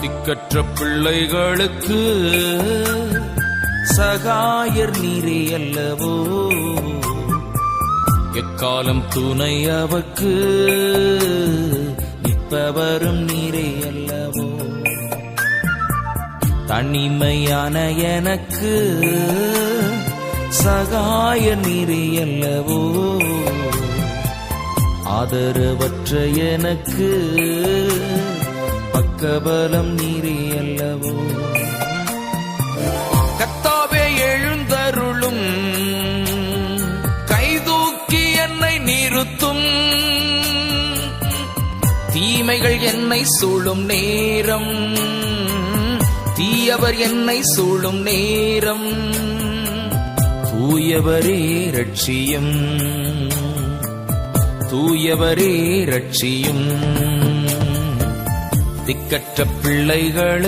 திக்கற்ற பிள்ளைகளுக்கு சகாயர் நீரே அல்லவோ, எக்காலம் துணை அவர்க்கு நிற்பவரும் நீரே அல்லவோ. தனிமையான எனக்கு சகாயர் நீரே அல்லவோ, ஆதரவற்ற எனக்கு பக்கபலம் நீரே அல்லவோ. கர்த்தாவே எழுந்தருளும், கைதூக்கி என்னை நிறுத்தும். தீமைகள் என்னை சூழும் நேரம், தீயவர் என்னை சூழும் நேரம், தூயவரே ரட்சியும், தூயவரே ரட்சியும். திக்கற்ற பிள்ளைகள்